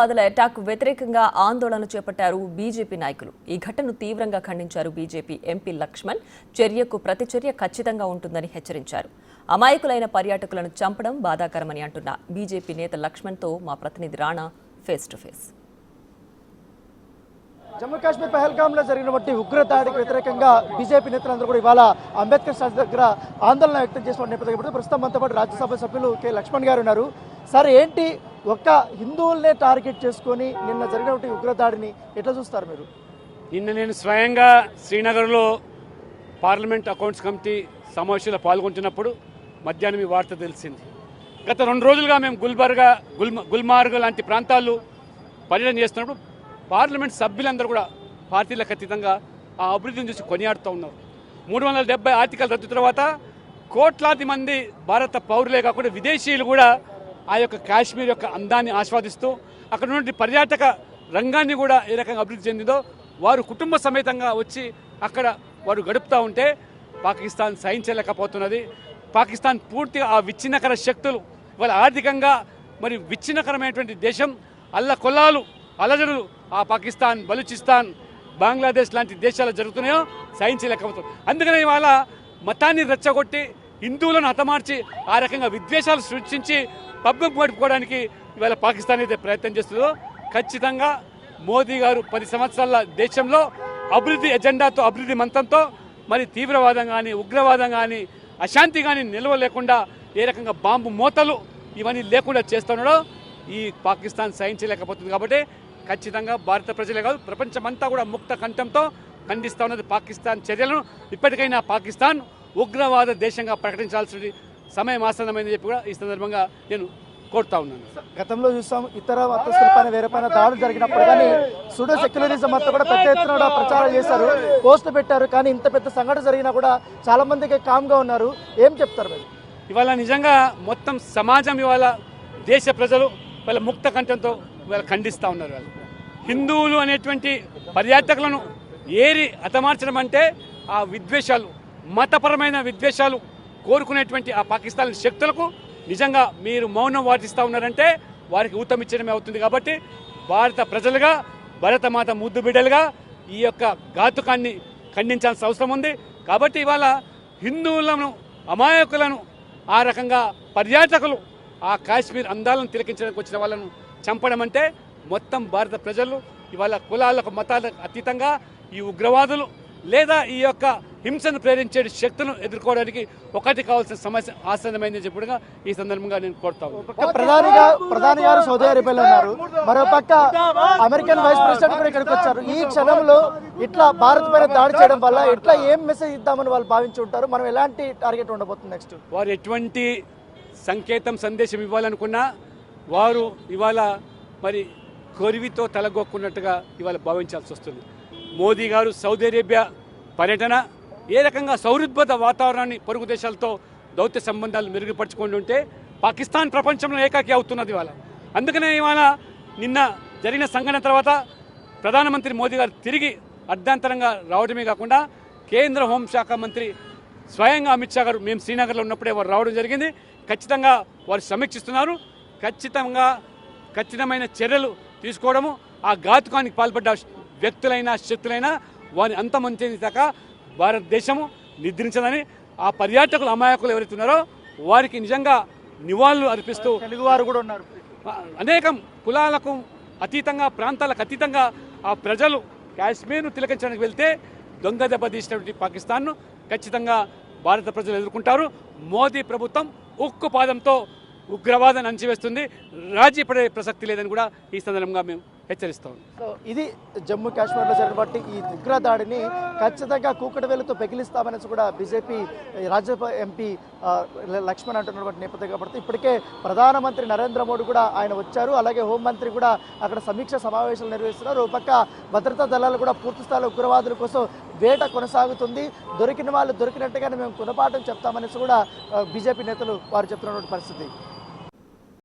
ఉగ్రవాదుల అటాక్ వ్యతిరేకంగా ఆందోళన చేపట్టారు బీజేపీ నాయకులు. ఈ ఘటనను తీవ్రంగా ఖండించారు బీజేపీ ఎంపీ లక్ష్మణ్. చర్యకు ప్రతిచర్య ఖచ్చితంగా ఉంటుందని హెచ్చరించారు. అమాయకులైన పర్యాటకులను చంపడం బాధాకరమని అంటున్న బీజేపీ నేత లక్ష్మణ్తో మా ప్రతినిధి Rana face to face. Jammu Kashmir పహల్గామ్లో జరిగినటువంటి ఉగ్రదాడికి వ్యతిరేకంగా బీజేపీ నేతలందరూ కూడా ఇవాళ అంబేద్కర్ స్టాచ్యూ దగ్గర ఆందోళన వ్యక్తం చేసిన నేపథ్యంలో ప్రస్తుతం మనతో పాటు రాజ్యసభ సభ్యులు కె లక్ష్మణ్ గారు ఉన్నారు. సార్, ఏంటి ఒక్క హిందువులనే టార్గెట్ చేసుకొని నిన్న జరిగినటువంటి ఉగ్రదాడిని ఎట్లా చూస్తారు మీరు? నిన్న నేను స్వయంగా శ్రీనగర్లో పార్లమెంట్ అకౌంట్స్ కమిటీ సమావేశంలో పాల్గొంటున్నప్పుడు మధ్యాహ్నం ఈ వార్త తెలిసింది. గత 2 రోజులుగా మేము గుల్మార్గ్ లాంటి ప్రాంతాలు పర్యటన చేస్తున్నప్పుడు పార్లమెంట్ సభ్యులందరూ కూడా పార్టీలకు అతీతంగా ఆ అభివృద్ధిని చూసి కొనియాడుతూ ఉన్నారు. 370 ఆర్టికల్ రద్దు తర్వాత కోట్లాది మంది భారత పౌరులే కాకుండా విదేశీయులు కూడా ఆ యొక్క కాశ్మీర్ యొక్క అందాన్ని ఆస్వాదిస్తూ అక్కడ ఉన్నటువంటి పర్యాటక రంగాన్ని కూడా ఏ రకంగా అభివృద్ధి చెందిందో వారు కుటుంబ సమేతంగా వచ్చి అక్కడ వారు గడుపుతూ ఉంటే పాకిస్తాన్ సహించలేకపోతున్నది. పాకిస్తాన్ పూర్తిగా ఆ విచ్ఛిన్నకర శక్తులు వాళ్ళ ఆర్థికంగా మరి విచ్ఛిన్నకరమైనటువంటి దేశం అల్లకొల్లాలు అలజడులు ఆ పాకిస్తాన్, బలూచిస్తాన్, బంగ్లాదేశ్ లాంటి దేశాలు జరుగుతున్నాయో సహించలేకపోతుంది. అందుకనే ఇవాళ మతాన్ని రెచ్చగొట్టి హిందువులను హతమార్చి ఆ రకంగా విద్వేషాలు సృష్టించి పబ్బం గడుపుకోవడానికి ఇవాళ పాకిస్తాన్ అయితే ప్రయత్నం చేస్తుందో ఖచ్చితంగా మోదీ గారు 10 సంవత్సరాల దేశంలో అభివృద్ధి ఎజెండాతో అభివృద్ధి మంత్రంతో మరి తీవ్రవాదం కానీ ఉగ్రవాదం కానీ అశాంతి కానీ నిల్వ లేకుండా ఏ రకంగా బాంబు మోతలు ఇవన్నీ లేకుండా చేస్తున్నాడో ఈ పాకిస్తాన్ సహించలేకపోతుంది. కాబట్టి ఖచ్చితంగా భారత ప్రజలే కాదు ప్రపంచమంతా కూడా ముక్త కంఠంతో ఖండిస్తూ ఉన్నది పాకిస్తాన్ చర్యలను. ఇప్పటికైనా పాకిస్తాన్ ఉగ్రవాద దేశంగా ప్రకటించాల్సిన సమయం ఆసన్నమైందని చెప్పి కూడా ఈ సందర్భంగా నేను కోరుతా ఉన్నాను. గతంలో చూసాం ఇతర మతస్థులపైన వేరేపైన దాడులు జరిగినప్పుడు కానీ సుడో సెక్యులరిజం అంతా కూడా పెద్ద ఎత్తున కూడా ప్రచారం చేశారు, పోస్టులు పెట్టారు. కానీ ఇంత పెద్ద సంఘటన జరిగినా కూడా చాలా మందికి కామ్గా ఉన్నారు. ఏం చెప్తారు మీరు? ఇవాళ నిజంగా మొత్తం సమాజం ఇవాళ దేశ ప్రజలు వాళ్ళ ముక్త కంఠంతో ఇవాళ ఖండిస్తూ ఉన్నారు. వాళ్ళు హిందువులు అనేటువంటి పర్యాటకులను ఏరి హతమార్చడం అంటే ఆ విద్వేషాలు, మతపరమైన విద్వేషాలు కోరుకునేటువంటి ఆ పాకిస్తాన్ శక్తులకు నిజంగా మీరు మౌనం వాటిస్తూ ఉన్నారంటే వారికి ఊతమిచ్చడమే అవుతుంది. కాబట్టి భారత ప్రజలుగా భరతమాత ముద్దు బిడ్డలుగా ఈ యొక్క ఘాతుకాన్ని ఖండించాల్సిన అవసరం ఉంది. కాబట్టి ఇవాళ హిందువులను అమాయకులను ఆ రకంగా పర్యాటకులు ఆ కాశ్మీర్ అందాలను తిలకించడానికి వచ్చిన వాళ్ళను చంపడం అంటే మొత్తం భారత ప్రజలు ఇవాళ కులాలకు మతాలకు అతీతంగా ఈ ఉగ్రవాదులు లేదా ఈ యొక్క హింసను ప్రేరించే శక్తులను ఎదుర్కోవడానికి ఒకటి కావాల్సిన సమస్య ఆసన్నమైందని చెప్పుడుగా ఈ సందర్భంగా నేను కోరుతాను. ప్రధాని గారు సౌదీ అరేబియాలో ఉన్నారు, మరోపక్క అమెరికన్ వైస్ ప్రెసిడెంట్ కూడా ఇక్కడికి వచ్చారు. ఈ క్షణంలో ఇట్లా భారత్ పైన దాడి చేయడం వల్ల ఇట్లా ఏం మెసేజ్ ఇద్దామని వాళ్ళు భావించి ఉంటారు? మనం ఎలాంటి టార్గెట్ ఉండబోతుంది నెక్స్ట్? వారు ఎటువంటి సందేశం ఇవ్వాలనుకున్నా వారు ఇవాళ మరి కొరివితో తలగొక్కున్నట్టుగా ఇవాళ భావించాల్సి వస్తుంది. మోదీ గారు సౌదీ అరేబియా పర్యటన ఏ రకంగా సౌహృద్భుత వాతావరణాన్ని పొరుగు దేశాలతో దౌత్య సంబంధాలు మెరుగుపరుచుకుంటుంటే పాకిస్తాన్ ప్రపంచంలో ఏకాకి అవుతున్నది ఇవాళ. అందుకనే ఇవాళ నిన్న జరిగిన సంఘటన తర్వాత ప్రధానమంత్రి మోదీ గారు తిరిగి అర్ధాంతరంగా రావడమే కాకుండా కేంద్ర హోంశాఖ మంత్రి స్వయంగా అమిత్ షా గారు మేము శ్రీనగర్లో ఉన్నప్పుడే వారు రావడం జరిగింది. ఖచ్చితంగా వారు సమీక్షిస్తున్నారు. ఖచ్చితమైన చర్యలు తీసుకోవడము ఆ ఘాతుకానికి పాల్పడ్డ వ్యక్తులైనా శక్తులైనా వారిని అంతమంది దాకా భారతదేశము నిద్రించదని ఆ పర్యాటకులు అమాయకులు ఎవరైతే ఉన్నారో వారికి నిజంగా నివాళులు అర్పిస్తూ తెలుగువారు కూడా ఉన్నారు. అనేకం కులాలకు అతీతంగా ప్రాంతాలకు అతీతంగా ఆ ప్రజలు కాశ్మీర్ను తిలకించడానికి వెళ్తే దొంగ దెబ్బ తీసినటువంటి పాకిస్తాన్ను ఖచ్చితంగా భారత ప్రజలు ఎదుర్కొంటారు. మోదీ ప్రభుత్వం ఉక్కు పాదంతో ఉగ్రవాదాన్ని అణచివేస్తుంది, రాజీ పడే ప్రసక్తి లేదని కూడా ఈ సందర్భంగా మేము హెచ్చరిస్తాం. సో ఇది జమ్మూ కాశ్మీర్లో జరిగినటువంటి ఈ ఉగ్రదాడిని ఖచ్చితంగా కూకటవేలుతో పెకిలిస్తామనేసి కూడా బీజేపీ రాజ్యసభ ఎంపీ లక్ష్మణ్ అంటున్నటువంటి నేపథ్యం. కాబట్టి ఇప్పటికే ప్రధానమంత్రి నరేంద్ర మోడీ కూడా ఆయన వచ్చారు, అలాగే హోంమంత్రి కూడా అక్కడ సమీక్ష సమావేశాలు నిర్వహిస్తున్నారు. ఒక పక్క భద్రతా దళాలు కూడా పూర్తి స్థాయిలో ఉగ్రవాదుల కోసం వేట కొనసాగుతుంది. దొరికిన వాళ్ళు దొరికినట్టుగానే మేము గుణపాఠం చెప్తామనేసి కూడా బీజేపీ నేతలు వారు చెప్తున్నటువంటి పరిస్థితి.